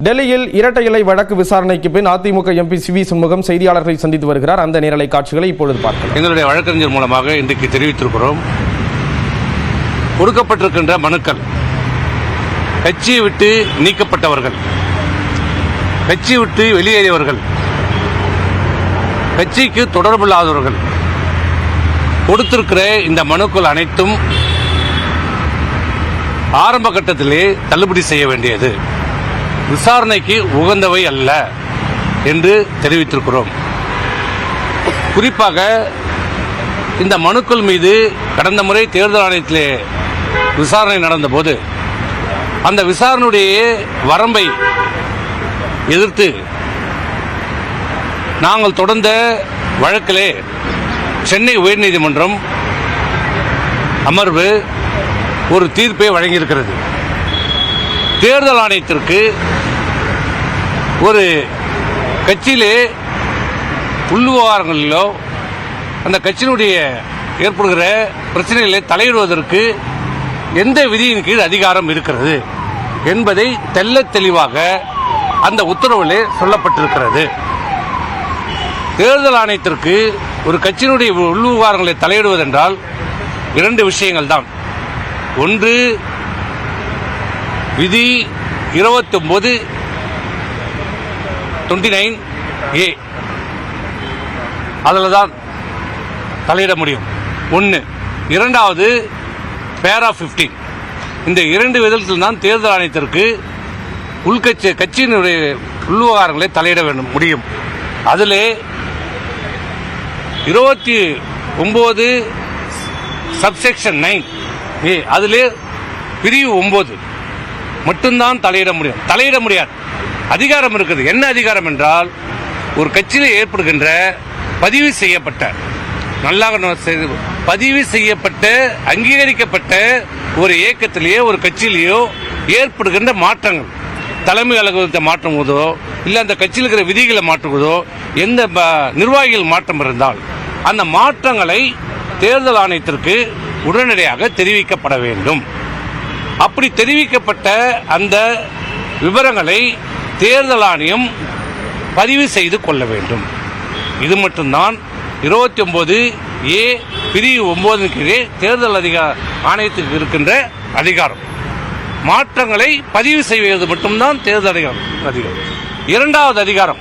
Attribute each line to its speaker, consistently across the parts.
Speaker 1: டெல்லியில் இரட்டை இலை வழக்கு விசாரணைக்கு பின் அதிமுக எம்பி சி.வி. சண்முகம் செய்தியாளர்களை சந்தித்து வருகிறார். அந்த நேரலை காட்சிகளை இப்பொழுது பார்க்கலாம்.
Speaker 2: எங்களுடைய வழக்கறிஞர் மூலமாக இன்றைக்கு தெரிவித்திருக்கிறோம். கொடுக்கப்பட்டிருக்கின்ற மனுக்கள் கட்சியை விட்டு நீக்கப்பட்டவர்கள், கட்சி விட்டு வெளியேறியவர்கள், கட்சிக்கு தொடர்பில்லாதவர்கள் கொடுத்திருக்கிற இந்த மனுக்கள் அனைத்தும் ஆரம்ப கட்டத்திலே தள்ளுபடி செய்ய வேண்டியது, விசாரணைக்கு உகந்தவை அல்ல என்று தெரிவித்திருக்கிறோம். குறிப்பாக இந்த மனுக்கள் மீது கடந்த முறை தேர்தல் ஆணையத்திலே விசாரணை நடந்தபோது அந்த விசாரணையுடைய வரம்பை எதிர்த்து நாங்கள் தொடர்ந்த வழக்கிலே சென்னை உயர்நீதிமன்றம் அமர்வு ஒரு தீர்ப்பை வழங்கியிருக்கிறது. தேர்தல் ஆணையத்திற்கு ஒரு கட்சியிலே உள்விவகாரங்களிலோ அந்த கட்சியினுடைய ஏற்படுகிற பிரச்சனைகளை தலையிடுவதற்கு எந்த விதியின் கீழ் அதிகாரம் இருக்கிறது என்பதை தெள்ளத் தெளிவாக அந்த உத்தரவிலே சொல்லப்பட்டிருக்கிறது. தேர்தல் ஆணையத்திற்கு ஒரு கட்சியினுடைய உள்விவகாரங்களை தலையிடுவதென்றால் இரண்டு விஷயங்கள் தான். ஒன்று, விதி 29(29)A அதில் தான் தலையிட முடியும். ஒன்று. இரண்டாவது, பேரா 15. இந்த இரண்டு விதத்தில் தான் தேர்தல் ஆணையத்திற்கு கட்சியினுடைய உள்விவகாரங்களை தலையிட முடியும். அதிலே 29 சப்செக்ஷன் 9A அதிலே பிரிவு 9 மட்டும்தான் தலையிட முடியும். தலையிட முடியாது. அதிகாரம் இருக்குது. என்ன அதிகாரம் என்றால், ஒரு கட்சியில் ஏற்படுகின்ற பதிவு செய்யப்பட்ட அங்கீகரிக்கப்பட்ட ஒரு இயக்கத்திலேயோ ஒரு கட்சியிலேயோ ஏற்படுகின்ற மாற்றங்கள், தலைமை அலுவலகத்தை மாற்றுவதோ இல்லை அந்த கட்சியில் இருக்கிற விதிகளை மாற்றுவதோ, எந்த நிர்வாகிகள் மாற்றம் இருந்தால் அந்த மாற்றங்களை தேர்தல் ஆணையத்திற்கு உடனடியாக தெரிவிக்கப்பட வேண்டும். அப்படி தெரிவிக்கப்பட்ட அந்த விவரங்களை தேர்தல் ஆணையம் பதிவு செய்து கொள்ள வேண்டும். இது மட்டும்தான் 29A பிரிவு 9 கீழே தேர்தல் ஆணையத்துக்கு இருக்கின்ற அதிகாரம். மாற்றங்களை பதிவு செய்வது மட்டும்தான் தேர்தல் அதிகாரம். இரண்டாவது அதிகாரம்,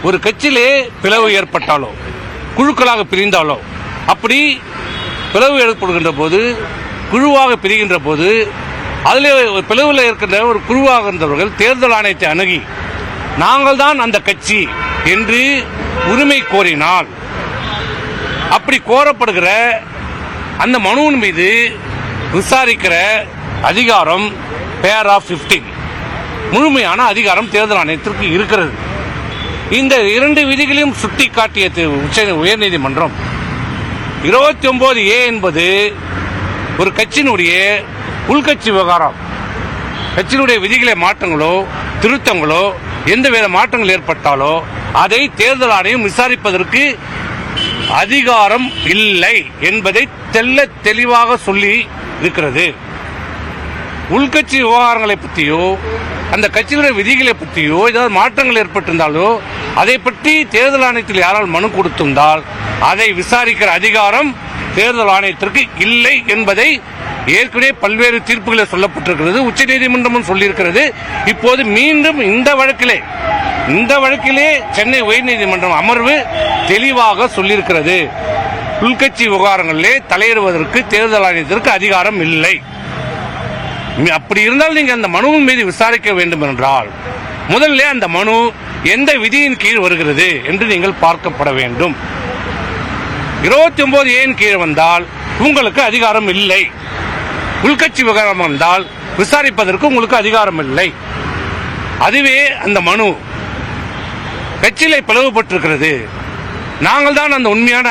Speaker 2: ஒரு கட்சியிலே பிளவு ஏற்பட்டாலோ குழுக்களாக பிரிந்தாலோ, அப்படி பிளவு ஏற்படுகின்ற போது குழுவாக பிரிகின்ற போது அதில் பிளவில் இருக்கின்ற ஒரு குழுவாக இருந்தவர்கள் தேர்தல் ஆணையத்தை அணுகி நாங்கள் தான் அந்த கட்சி என்று உரிமை கோரினால், அப்படி கோரப்படுகிற அந்த மனுவின் மீது விசாரிக்கிற அதிகாரம் பேரா 15 முழுமையான அதிகாரம் தேர்தல் ஆணையத்திற்கு இருக்கிறது. இந்த இரண்டு விதிகளையும் சுட்டிக்காட்டிய உயர்நீதிமன்றம் 29A என்பது ஒரு கட்சியினுடைய உள்கட்சி விவகாரம், கட்சியினுடைய விதிகளை மாற்றங்களோ திருத்தங்களோ எந்தவித மாற்றங்கள் ஏற்பட்டாலோ அதை தேர்தல் ஆணையம் விசாரிப்பதற்கு அதிகாரம் இல்லை என்பதை தெள்ளத் தெளிவாக சொல்லி இருக்கிறது. உள்கட்சி விவகாரங்களை பற்றியோ அந்த கட்சியினுடைய விதிகளை பற்றியோ ஏதாவது மாற்றங்கள் ஏற்பட்டிருந்தாலோ அதை பற்றி தேர்தல் ஆணையத்தில் யாரால் மனு கொடுத்திருந்தால் அதை விசாரிக்கிற அதிகாரம் தேர்தல் ஆணையத்திற்கு இல்லை என்பதை ஏற்கனவே பல்வேறு தீர்ப்புகளை சொல்லப்பட்டிருக்கிறது. உச்சநீதிமன்றமும் சொல்லியிருக்கிறது. இப்போது மீண்டும் இந்த வழக்கிலே சென்னை உயர்நீதிமன்றம் அமர்வு தெளிவாக சொல்லியிருக்கிறது. உள்கட்சி விவகாரங்களிலே தலையிடுவதற்கு தேர்தல் ஆணையத்திற்கு அதிகாரம் இல்லை. அப்படி இருந்தால் நீங்கள் அந்த மனுவின் மீது விசாரிக்க வேண்டும் என்றால் முதல்ல அந்த மனு எந்த விதியின் கீழ் வருகிறது என்று நீங்கள் பார்க்கப்பட வேண்டும். 29A கீழ் வந்தால் உங்களுக்கு அதிகாரம் இல்லை. உள்கட்சி விவகாரம் வந்தால் விசாரிப்பதற்கு உங்களுக்கு அதிகாரம் இல்லை. அதுவே அந்த மனு கட்சியிலே பிளவுபட்டிருக்கிறது, நாங்கள் தான் அந்த உண்மையான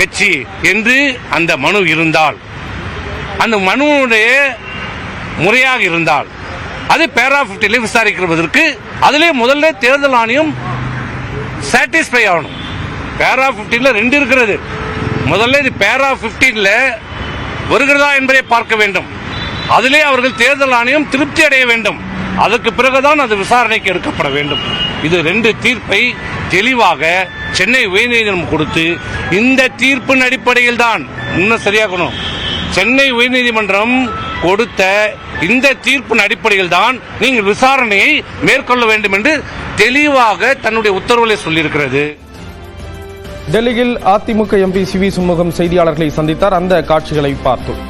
Speaker 2: கட்சி என்று அந்த மனு இருந்தால், அந்த மனுவுடைய முறையாக இருந்தால் அது பேரா 15 விசாரிக்கிறதற்கு அதிலே முதல்ல தேர்தல் ஆணையம் சாட்டிஸ்ஃபை ஆகணும். பேரா 15 2 இருக்கிறது. முதல்ல இது பேரா 15 வருகிறதா என்பதை பார்க்க வேண்டும். அதிலே அவர்கள் தேர்தல் ஆணையம் திருப்தி அடைய வேண்டும். அதற்கு பிறகுதான் அது விசாரணைக்கு எடுக்கப்பட வேண்டும். இது 2 தீர்ப்பை தெளிவாக சென்னை உயர்நீதிமன்றம் கொடுத்து, இந்த தீர்ப்பின் அடிப்படையில் தான் இன்னும் சரியாகணும், சென்னை உயர்நீதிமன்றம் கொடுத்த இந்த தீர்ப்பின் அடிப்படையில் தான் நீங்கள் விசாரணையை மேற்கொள்ள வேண்டும் என்று தெளிவாக தன்னுடைய உத்தரவுகளை சொல்லியிருக்கிறது.
Speaker 1: டெல்லியில் அதிமுக எம்பி சிவி சண்முகம் செய்தியாளர்களை சந்தித்தார். அந்த காட்சிகளை பார்த்தோம்.